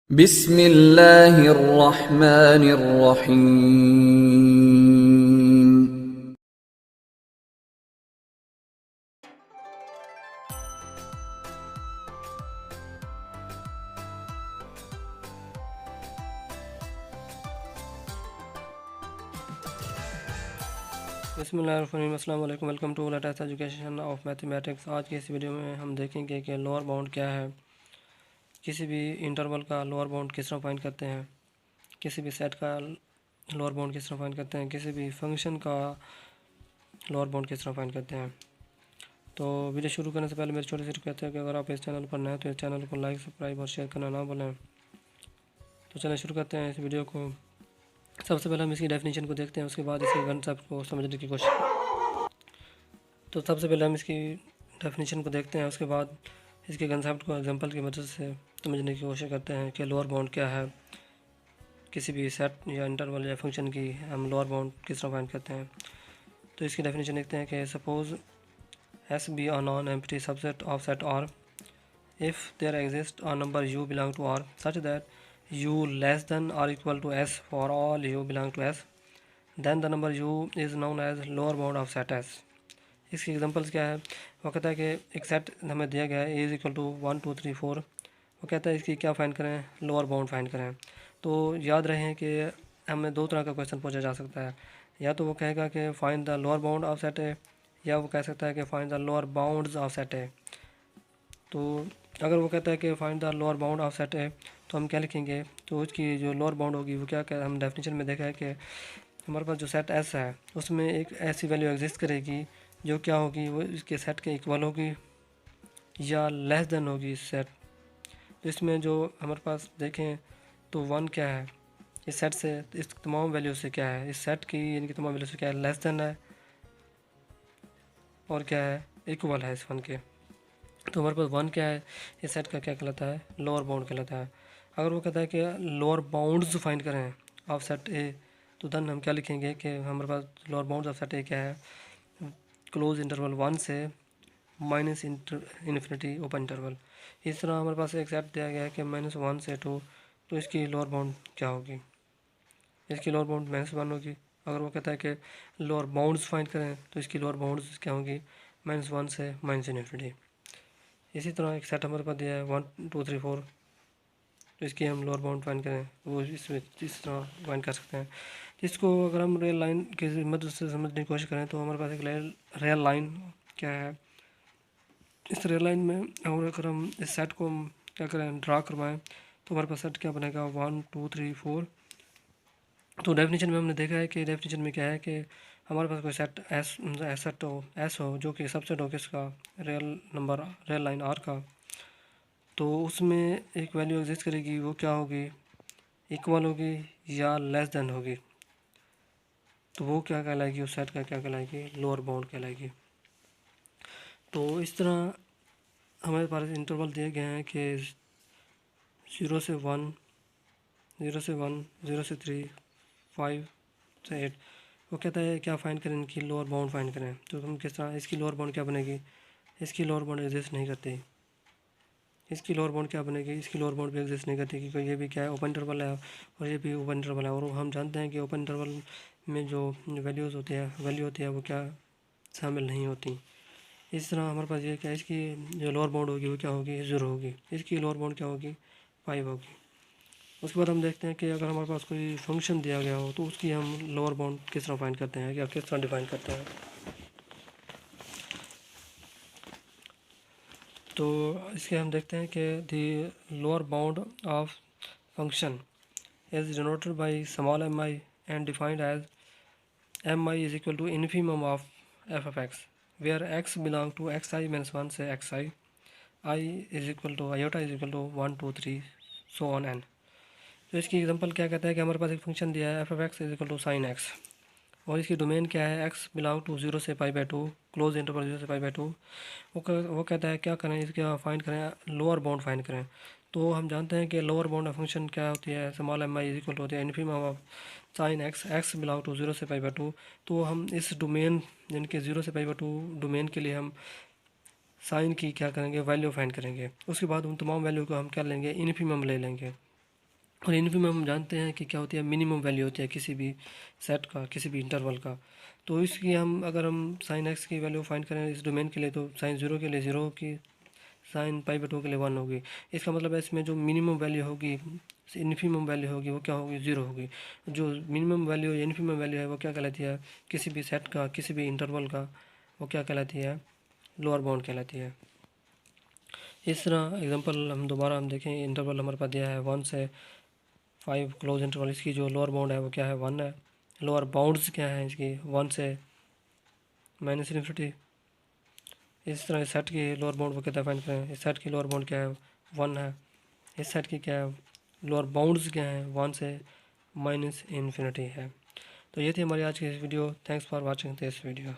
बिस्मिल्लाहिर्रहमानिर्रहीम। बिस्मिल्लाहिर्रहमानिर्रहीम। अस्सलाम वालेकुम। Welcome to latest education of mathematics. आज की इस वीडियो में हम देखेंगे कि लोअर बाउंड क्या है, किसी भी इंटरवल का लोअर बाउंड किस तरह फाइंड करते हैं, किसी भी सेट का लोअर बाउंड किस तरह फाइंड करते हैं, किसी भी फंक्शन का लोअर बाउंड किस तरह फाइंड करते हैं। तो वीडियो शुरू करने से पहले मेरी छोटी सी रिक्वेस्ट है कि अगर आप इस चैनल पर नए हैं तो इस चैनल को लाइक, सब्सक्राइब और शेयर करना ना भूलें। तो चलिए शुरू करते हैं इस वीडियो को। सबसे पहले हम इसकी डेफिनेशन को देखते हैं, उसके बाद इसके कंसेप्ट को समझने की कोशिश। तो सबसे पहले हम इसकी डेफिनेशन को देखते हैं, उसके बाद इसके कंसेप्ट को एग्जांपल की मदद से समझने की कोशिश करते हैं कि लोअर बाउंड क्या है, किसी भी सेट या इंटरवल या फंक्शन की हम लोअर बाउंड किस तरह फाइंड करते हैं। तो इसकी डेफिनेशन देखते हैं कि suppose S be a non empty subset of set R if there exists a number u belong to R such that u less than or equal to s for all u belong to S, then the number u is known as lower bound of set S। इसकी examples क्या है, वो कहता है कि एक set हमें दिया गया है ए इज इक्वल टू 1 2 3 4। वो कहता है इसकी क्या फाइंड करें, लोअर बाउंड फाइंड करें। तो याद रहे कि हमें दो तरह का क्वेश्चन पूछा जा सकता है, या तो वो कहेगा कि find the lower bound of set ए, या वो कह सकता है कि find the lower bounds of set A. तो अगर वो कहता है कि find the lower bound of set है तो हम क्या लिखेंगे, तो उसकी जो लोअर बाउंड होगी वो क्या हम डेफिनेशन में देखा है कि हमारे पास जो सेट एस है उसमें एक ऐसी वैल्यू एग्जिस्ट करेगी जो क्या होगी, वो इसके सेट के इक्वल होगी या लेस देन होगी इस सेट। तो इसमें जो हमारे पास देखें तो 1 क्या है, इस सेट से इस तमाम वैल्यू से क्या है, इस सेट की यानी कि तमाम वैल्यू से क्या है, लेस देन है और क्या है, इक्वल है इस 1 के। तो हमारे पास 1 क्या है, इस सेट का क्या कहलाता है, लोअर बाउंड कहलाता है। अगर वो कहता है कि लोअर बाउंड्स फाइंड करें ऑफ सेट ए, तो देन हम क्या लिखेंगे कि हमारे पास lower bounds of set A क्या है, क्लोज इंटरवल 1 से माइनस इन्फिनिटी ओपन इंटरवल। इस तरह हमारे पास एक सेट दिया गया है कि -1 से 2, तो इसकी लोअर बाउंड क्या होगी, इसकी लोअर बाउंड -1 होगी। अगर वो कहता है कि लोअर बाउंड्स फाइंड करें तो इसकी लोअर बाउंड्स क्या होगी, -1 से माइनस इन्फिनिटी। इसी तरह एक सेट हमारे पास दिया है 1 2 3 4, तो इसकी हम लोअर बाउंड फाइंड करें वो इसमें इस तरह फाइंड कर सकते हैं। इसको अगर हम रियल लाइन की मदद से समझने की कोशिश करें तो हमारे पास एक रियल लाइन क्या है, इस रियल लाइन में अगर हम इस सेट को हम क्या करें, ड्रा करवाएं, तो हमारे पास सेट क्या बनेगा, 1 2 3 4। तो डेफिनेशन में हमने देखा है कि डेफिनेशन में क्या है कि हमारे पास कोई सेट एस सेट हो एस हो जो कि सबसेट हो किसका, real number real line R का, तो उसमें एक वैल्यू एग्जिस्ट करेगी, वो क्या होगी, इक्वल होगी या लेस देन होगी। तो वो क्या कहलाएगी, उस सेट का क्या कहलाएगी, लोअर बाउंड कहलाएगी। तो इस तरह हमारे पास इंटरवल दिए गए हैं कि 0 से 1, 0 से 1, 0 से 3, 5 से 8। वो कहता है क्या फाइंड करें, इनकी लोअर बाउंड फाइंड करें। तो हम किस तरह, इसकी लोअर बाउंड क्या बनेगी, इसकी लोअर बाउंड एग्जिस्ट नहीं करती। इसकी लोअर बाउंड क्या बनेगी, इसकी लोअर बाउंड भी एग्जिस्ट नहीं करती, क्योंकि ये भी क्या है, ओपन इंटरवल है और ये भी ओपन इंटरवल है। और हम जानते हैं कि ओपन इंटरवल में जो वैल्यूज़ होती है वैल्यू होती है वो क्या शामिल नहीं होती। इस तरह हमारे पास ये क्या, इसकी जो लोअर बाउंड होगी वो क्या होगी, 0 होगी। इसकी लोअर बाउंड क्या होगी, 5 होगी। उसके बाद हम देखते हैं कि अगर हमारे पास कोई फंक्शन दिया गया हो तो उसकी हम लोअर बाउंड किस तरह फाइंड करते हैं या किस तरह डिफाइन करते हैं। तो इसके हम देखते हैं कि the lower bound of function is denoted by small mi and defined as mi is equal to infimum of f of x, where x belong to xi minus 1 से xi, I is equal to iota is equal to 1 2 3 so on n। तो इसकी example क्या कहता है कि हमारे पास एक function दिया है f of x is equal to sin x, और इसकी डोमेन क्या है, x बिलोंग टू 0 से π/2, क्लोज इंटरवल 0 से π/2। वो कहता है क्या करें, इसका फाइंड करें, लोअर बाउंड फाइंड करें। तो हम जानते हैं कि लोअर बाउंड ऑफ फंक्शन क्या होती है, small m i is equal होती है infimum of sine x, x belong to 0 से π/2। तो हम इस डोमेन यानी कि 0 से π/2 डोमेन के लिए हम साइन की क्या करेंगे, वैल्यू फाइंड करेंगे। उसके बाद उन तमाम वैल्यू को हम क्या लेंगे, इन्फिमम ले लेंगे। और इनफी में हम जानते हैं कि क्या होती है, मिनिमम वैल्यू होती है किसी भी सेट का, किसी भी इंटरवल का। तो इसकी हम अगर हम साइन एक्स की वैल्यू फाइंड करें इस डोमेन के लिए, तो साइन ज़ीरो के लिए ज़ीरो की, साइन पाई बटू के लिए वन होगी। इसका मतलब है इसमें जो मिनिमम वैल्यू होगी, इन्फीमम वैल्यू होगी, वो क्या होगी, ज़ीरो होगी। जो मिनिमम वैल्यू या इन्फीमम वैल्यू है वो क्या कहलाती है, किसी भी सेट का, किसी भी इंटरवल का, वो क्या कहलाती है, लोअर बाउंड कहलाती है। इस तरह एग्जांपल हम दोबारा हम देखें, इंटरवल हमारे पास दिया है 1 से 5 क्लोज इंटरवल, इसकी जो लोअर बाउंड है वो क्या है, 1 है। लोअर बाउंड्स क्या है इसकी, 1 से माइनस इन्फिनिटी। इस तरह इस सेट की लोअर बाउंड को कितना फाइंड करें, इस सेट की लोअर बाउंड क्या है, 1 है। इस सेट की क्या है, लोअर बाउंड्स क्या है, 1 से माइनस इन्फिनिटी है। तो ये थी हमारी आज की video. Thanks for watching this video.